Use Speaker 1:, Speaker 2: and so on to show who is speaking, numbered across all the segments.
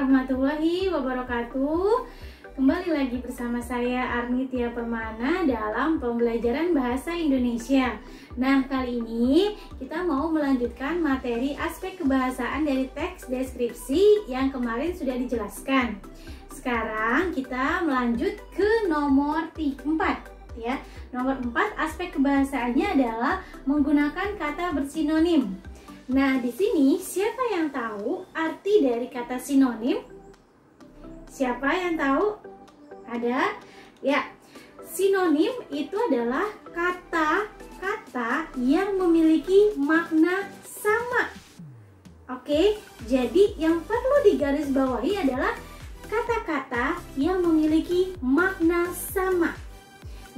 Speaker 1: warahmatullahi wabarakatuh. Kembali lagi bersama saya Arni Tia Permana dalam pembelajaran bahasa Indonesia. Nah, kali ini kita mau melanjutkan materi aspek kebahasaan dari teks deskripsi yang kemarin sudah dijelaskan. Sekarang kita melanjut ke nomor 4 ya. Nomor 4 aspek kebahasaannya adalah menggunakan kata bersinonim. Nah, di sini siapa yang tahu arti dari kata sinonim? Siapa yang tahu? Ada? Ya, sinonim itu adalah kata-kata yang memiliki makna sama. Oke, jadi yang perlu digarisbawahi adalah kata-kata yang memiliki makna sama.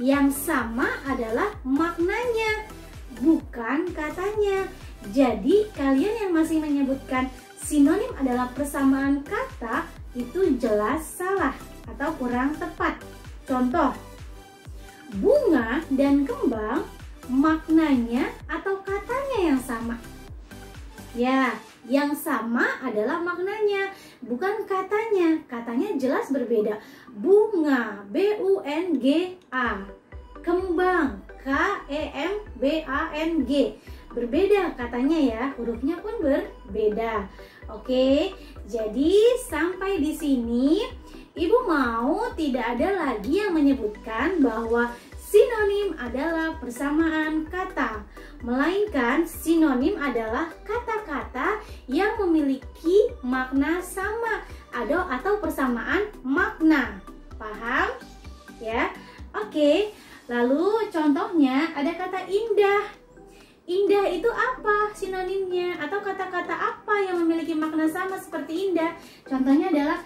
Speaker 1: Yang sama adalah maknanya, bukan katanya. Jadi kalian yang masih menyebutkan sinonim adalah persamaan kata itu jelas salah atau kurang tepat. Contoh, bunga dan kembang maknanya atau katanya yang sama. Ya, yang sama adalah maknanya, bukan katanya. Katanya jelas berbeda. Bunga, B-U-N-G-A. Kembang, K-E-M-B-A-N-G. Berbeda katanya ya, hurufnya pun berbeda. Oke, jadi sampai di sini Ibu mau tidak ada lagi yang menyebutkan bahwa sinonim adalah persamaan kata, melainkan sinonim adalah kata-kata yang memiliki makna sama atau persamaan makna. Paham? Ya. Oke. Lalu contohnya ada kata indah. Indah itu apa sinonimnya? Atau kata-kata apa yang memiliki makna sama seperti indah? Contohnya adalah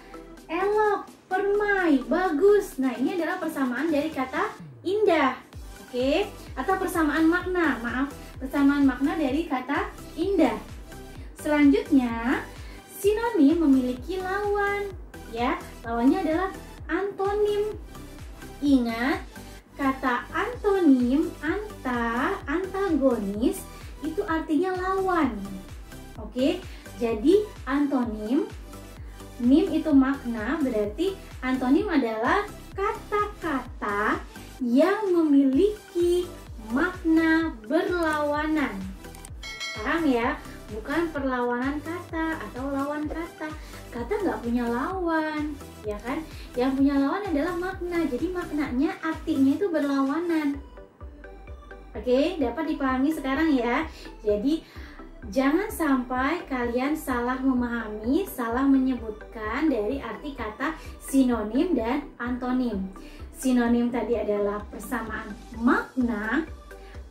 Speaker 1: elok, permai, bagus. Nah, ini adalah persamaan dari kata indah. Oke, atau persamaan makna. Maaf, persamaan makna dari kata indah. Selanjutnya, sinonim memiliki lawan. Ya, lawannya adalah antonim. Ingat, kata antonim, antagonis itu artinya lawan. Oke, jadi antonim, nim itu makna, berarti antonim adalah kata-kata yang memiliki makna berlawanan. Paham ya? Bukan perlawanan kata atau lawan kata. Kata nggak punya lawan, ya kan? Yang punya lawan adalah makna. Jadi maknanya, artinya itu berlawanan. Oke, dapat dipahami sekarang ya. Jadi jangan sampai kalian salah memahami, salah menyebutkan dari arti kata sinonim dan antonim. Sinonim tadi adalah persamaan makna,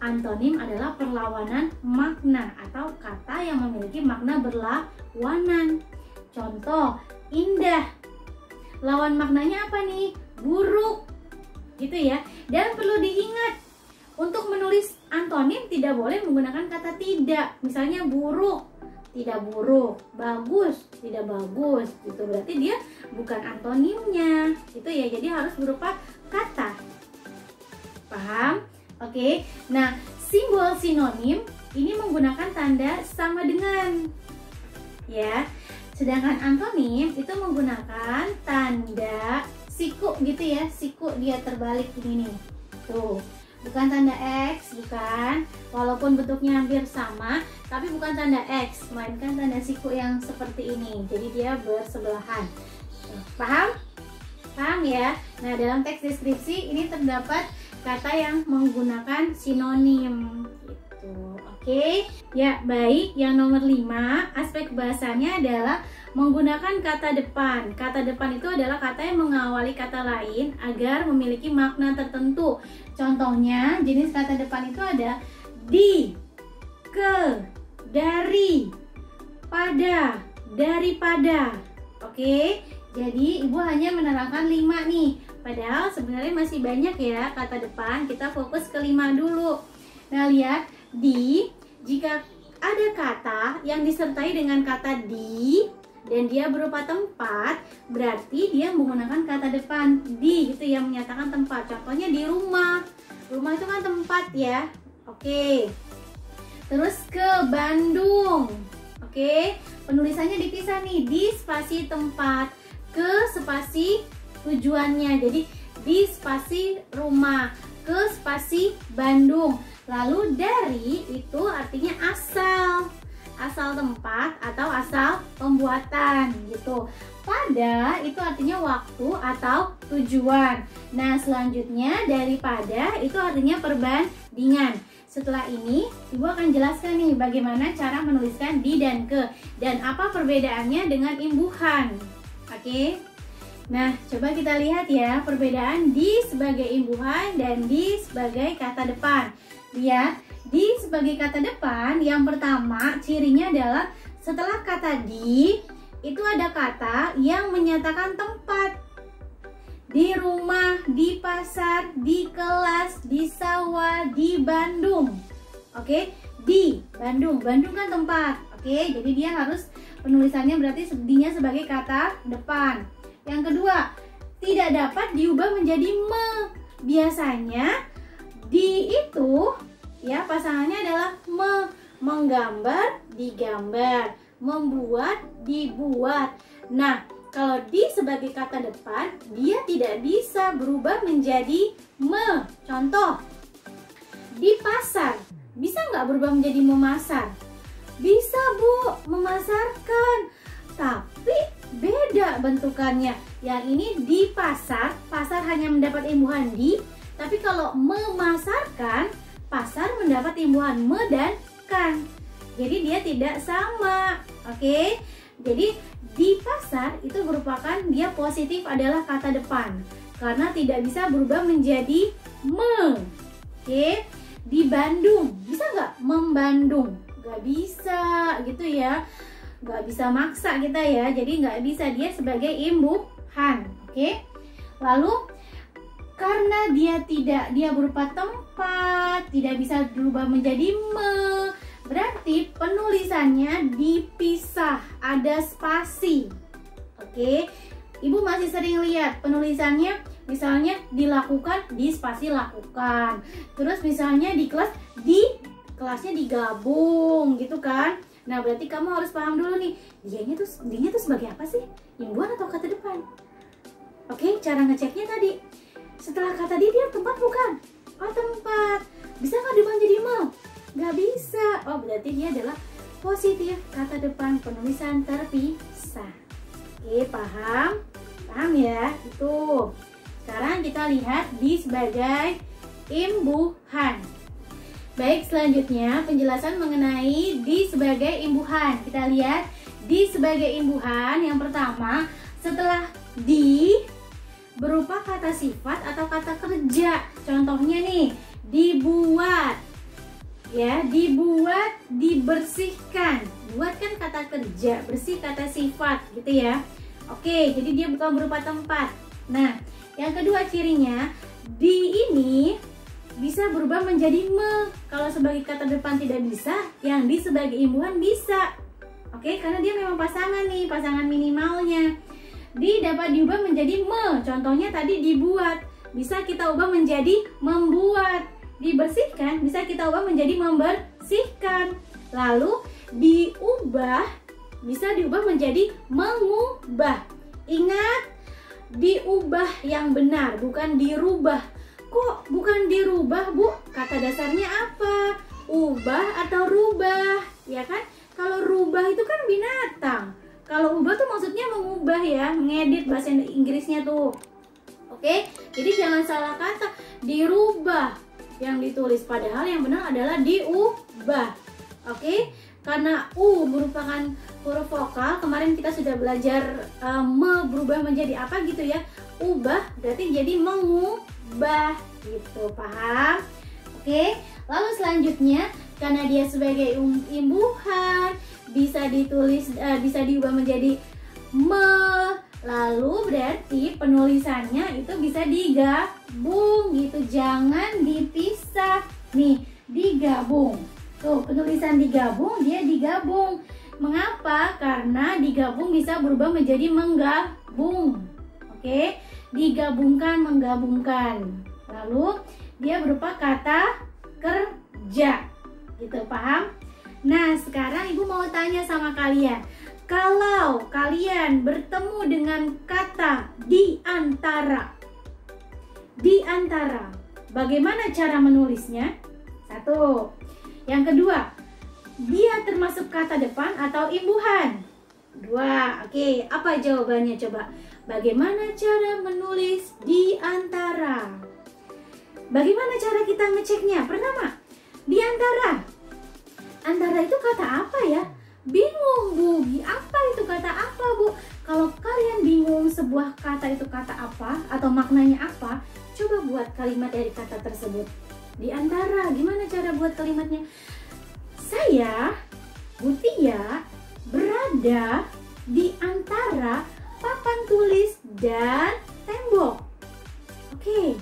Speaker 1: antonim adalah perlawanan makna atau kata yang memiliki makna berlawanan. Contoh, indah. Lawan maknanya apa nih? Buruk. Gitu ya. Dan perlu diingat, untuk menulis antonim tidak boleh menggunakan kata tidak. Misalnya buruk, tidak buruk. Bagus, tidak bagus. Gitu berarti dia bukan antonimnya. Gitu ya. Jadi harus berupa kata. Paham? Oke. Nah, simbol sinonim ini menggunakan tanda sama dengan. Ya. Sedangkan antonim itu menggunakan tanda siku gitu ya. Siku dia terbalik ini nih. Tuh. Bukan tanda X, bukan. Walaupun bentuknya hampir sama, tapi bukan tanda X, melainkan tanda siku yang seperti ini. Jadi dia bersebelahan. Paham? Paham ya? Nah, dalam teks deskripsi ini terdapat kata yang menggunakan sinonim gitu. Oke? Ya, baik. Yang nomor 5, aspek bahasanya adalah menggunakan kata depan. Kata depan itu adalah kata yang mengawali kata lain agar memiliki makna tertentu. Contohnya, jenis kata depan itu ada di, ke, dari, pada, daripada. Oke, jadi Ibu hanya menerangkan 5 nih. Padahal sebenarnya masih banyak ya kata depan. Kita fokus ke 5 dulu. Nah, lihat, di, jika ada kata yang disertai dengan kata di dan dia berupa tempat, berarti dia menggunakan kata depan di gitu yang menyatakan tempat. Contohnya di rumah. Rumah itu kan tempat ya. Oke. Terus ke Bandung. Oke, penulisannya dipisah nih, di spasi tempat, ke spasi tujuannya. Jadi di spasi rumah, ke spasi Bandung. Lalu dari itu artinya asal, asal tempat atau asal pembuatan gitu. Pada itu artinya waktu atau tujuan. Nah, selanjutnya daripada itu artinya perbandingan. Setelah ini, Ibu akan jelaskan nih bagaimana cara menuliskan di dan ke dan apa perbedaannya dengan imbuhan. Oke. Nah, coba kita lihat ya perbedaan di sebagai imbuhan dan di sebagai kata depan. Lihat, di sebagai kata depan yang pertama cirinya adalah setelah kata di itu ada kata yang menyatakan tempat. Di rumah, di pasar, di kelas, di sawah, di Bandung. Oke, di Bandung. Bandung kan tempat. Oke, jadi dia harus penulisannya berarti dinya sebagai kata depan. Yang kedua, tidak dapat diubah menjadi me. Biasanya di itu ya pasangannya adalah me. Menggambar, digambar. Membuat, dibuat. Nah, kalau di sebagai kata depan, dia tidak bisa berubah menjadi me. Contoh, di pasar, bisa nggak berubah menjadi memasar? Bisa, Bu, memasarkan. Tapi beda bentukannya. Yang ini di pasar, pasar hanya mendapat imbuhan di. Tapi kalau memasarkan, pasar mendapat imbuhan me dan kan. Jadi dia tidak sama. Oke. Jadi di pasar itu merupakan dia positif adalah kata depan karena tidak bisa berubah menjadi me. Oke. Di Bandung bisa nggak membandung? Nggak bisa gitu ya. Nggak bisa maksa kita ya. Jadi nggak bisa, dia sebagai imbuhan. Oke. Lalu karena dia berupa tempat, tidak bisa berubah menjadi me, berarti penulisannya dipisah, ada spasi. Oke, Ibu masih sering lihat penulisannya misalnya dilakukan di spasi lakukan. Terus misalnya di kelas, di kelasnya digabung gitu kan. Nah, berarti kamu harus paham dulu nih, dinya tuh sebagai apa sih? Imbuhan atau kata depan? Oke, cara ngeceknya tadi. Setelah kata di, dia tempat bukan? Oh, tempat. Bisa nggak diubah jadi me? Nggak bisa. Oh, berarti dia adalah positif, kata depan, penulisan terpisah. Oke, paham? Paham ya? Itu. Sekarang kita lihat di sebagai imbuhan. Baik, selanjutnya penjelasan mengenai di sebagai imbuhan. Kita lihat di sebagai imbuhan yang pertama, setelah di berupa kata sifat atau kata kerja. Contohnya nih, dibuat. Ya, dibuat, dibersihkan. Buat kan kata kerja, bersih kata sifat gitu ya. Oke, jadi dia bukan berupa tempat. Nah, yang kedua cirinya, di ini bisa berubah menjadi me. Kalau sebagai kata depan tidak bisa, yang di sebagai imbuhan bisa. Oke, karena dia memang pasangan nih, pasangan minimalnya. Di dapat diubah menjadi me. Contohnya tadi dibuat, bisa kita ubah menjadi membuat. Dibersihkan bisa kita ubah menjadi membersihkan. Lalu diubah bisa diubah menjadi mengubah. Ingat, diubah yang benar, bukan dirubah. Kok bukan dirubah, Bu? Kata dasarnya apa? Ubah atau rubah? Ya kan? Kalau rubah itu kan binatang. Kalau ubah tuh maksudnya mengubah ya, ngedit bahasa Inggrisnya tuh. Oke? Jadi jangan salah kata, dirubah yang ditulis, padahal yang benar adalah diubah. Oke? Karena U merupakan huruf vokal, kemarin kita sudah belajar me berubah menjadi apa gitu ya. Ubah berarti jadi mengubah gitu, paham? Oke, lalu selanjutnya karena dia sebagai imbuhan bisa ditulis bisa diubah menjadi me, lalu berarti penulisannya itu bisa digabung gitu, jangan dipisah. Nih, digabung. Tuh, penulisan digabung, dia digabung. Mengapa? Karena digabung bisa berubah menjadi menggabung. Oke, digabungkan, menggabungkan. Lalu dia berupa kata kerja. Gitu, paham? Nah, sekarang Ibu mau tanya sama kalian. Kalau kalian bertemu dengan kata di antara, bagaimana cara menulisnya? Satu. Yang kedua, dia termasuk kata depan atau imbuhan? Dua. Oke, apa jawabannya coba? Bagaimana cara menulis di antara? Bagaimana cara kita ngeceknya? Pertama, di antara. Antara itu kata apa ya? Bingung Bu, apa itu kata apa Bu? Kalau kalian bingung sebuah kata itu kata apa atau maknanya apa, coba buat kalimat dari kata tersebut. Di antara, gimana cara buat kalimatnya? Saya, Bu Tia, berada di antara papan tulis dan tembok. Oke,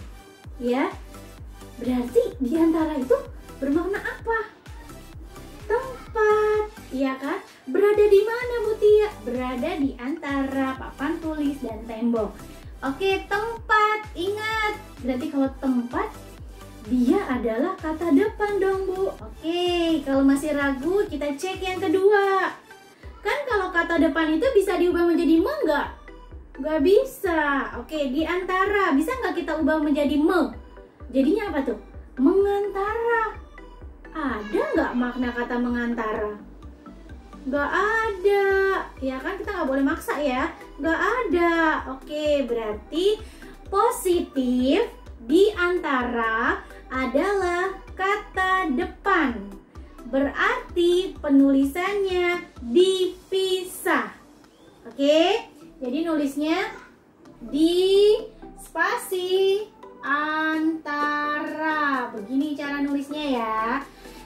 Speaker 1: ya. Berarti di antara itu bermakna apa? Tempat, iya kan? Berada di mana Bu Tia? Berada di antara papan tulis dan tembok. Oke, tempat, ingat. Berarti kalau tempat, dia adalah kata depan dong Bu. Oke, kalau masih ragu kita cek yang kedua. Kan kalau kata depan itu bisa diubah menjadi me nggak? Nggak bisa. Oke, di antara, bisa nggak kita ubah menjadi me? Jadinya apa tuh? Mengantara. Ada nggak makna kata mengantara? Nggak ada, ya kan, kita nggak boleh maksa ya. Nggak ada. Oke, berarti positif di antara adalah kata depan. Berarti penulisannya dipisah. Oke, jadi nulisnya di spasi antara. Begini cara nulisnya ya.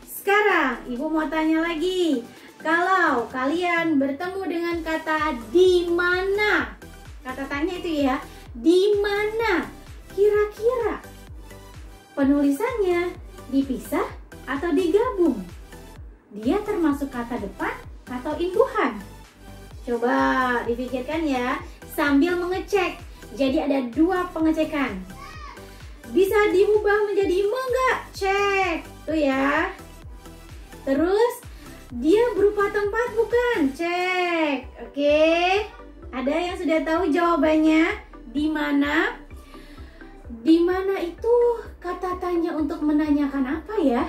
Speaker 1: Sekarang Ibu mau tanya lagi. Kalau kalian bertemu dengan kata di mana, kata tanya itu ya, di mana, kira-kira penulisannya dipisah atau digabung? Dia termasuk kata depan atau imbuhan? Coba dipikirkan ya, sambil mengecek. Jadi ada dua pengecekan. Bisa diubah menjadi me nggak? Cek, tuh ya. Terus dia berupa tempat bukan? Cek. Oke. Ada yang sudah tahu jawabannya? Di mana? Di mana itu kata tanya untuk menanyakan apa ya?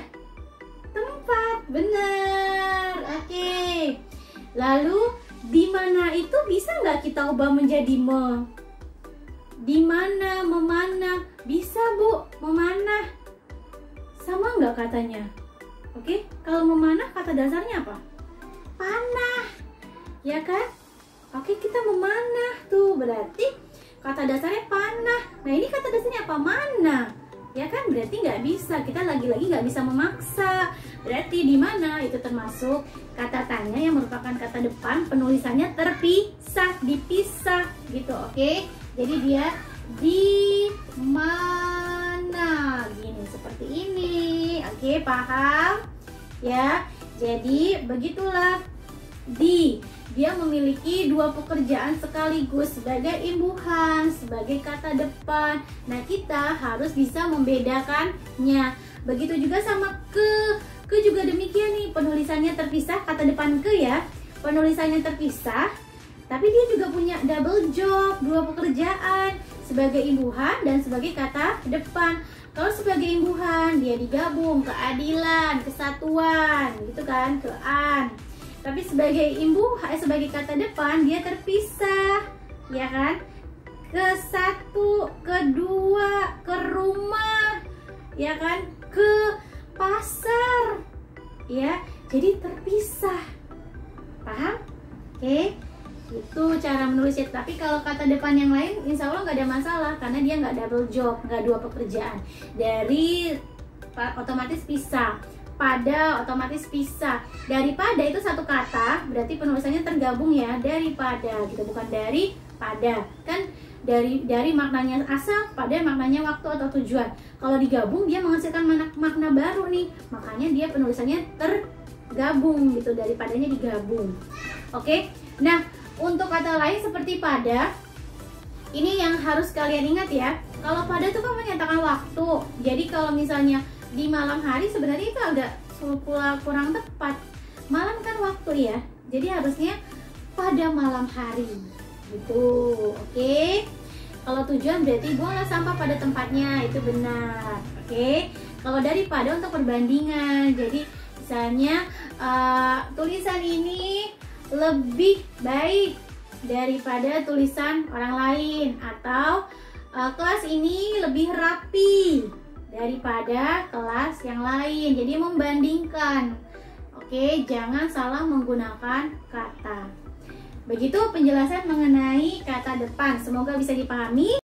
Speaker 1: Tempat. Benar. Oke. Lalu di mana itu bisa nggak kita ubah menjadi me? Di mana, memana? Bisa Bu, memanah. Sama nggak katanya? Oke, kalau memanah kata dasarnya apa? Panah, ya kan? Oke, kita memanah tuh, berarti kata dasarnya panah. Nah, ini kata dasarnya apa? Mana? Ya kan, berarti nggak bisa. Kita lagi-lagi nggak bisa memaksa. Berarti di mana itu termasuk kata tanya yang merupakan kata depan, penulisannya terpisah, dipisah gitu, oke? Jadi dia di mana, gini, seperti ini. Oke, paham? Ya, jadi begitulah dia memiliki dua pekerjaan sekaligus, sebagai imbuhan, sebagai kata depan. Nah, kita harus bisa membedakannya. Begitu juga sama ke juga demikian nih, penulisannya terpisah, kata depan ke ya, penulisannya terpisah, tapi dia juga punya double job, dua pekerjaan, sebagai imbuhan dan sebagai kata depan. Kalau sebagai imbuhan dia digabung, keadilan, kesatuan, gitu kan, kean. Tapi sebagai sebagai kata depan dia terpisah, ya kan? Ke satu, kedua, ke rumah, ya kan? Ke pasar, ya. Jadi terpisah. Paham? Oke. Itu cara menulisnya. Tapi kalau kata depan yang lain insya Allah nggak ada masalah, karena dia nggak double job, nggak dua pekerjaan. Dari otomatis pisah, pada otomatis pisah. Daripada itu satu kata, berarti penulisannya tergabung ya, daripada gitu, bukan dari pada. Kan dari maknanya asal, pada maknanya waktu atau tujuan. Kalau digabung dia menghasilkan makna baru nih, makanya dia penulisannya tergabung gitu, daripadanya digabung. Oke. Nah, untuk kata lain seperti pada, ini yang harus kalian ingat ya. Kalau pada itu kan menyatakan waktu. Jadi kalau misalnya di malam hari sebenarnya itu agak kurang tepat. malam kan waktu ya, jadi harusnya pada malam hari gitu. Oke, kalau tujuan berarti buanglah sampah pada tempatnya, itu benar. Oke, kalau daripada untuk perbandingan, jadi misalnya tulisan ini lebih baik daripada tulisan orang lain, atau kelas ini lebih rapi daripada kelas yang lain. Jadi membandingkan. Oke, jangan salah menggunakan kata. Begitu penjelasan mengenai kata depan. Semoga bisa dipahami.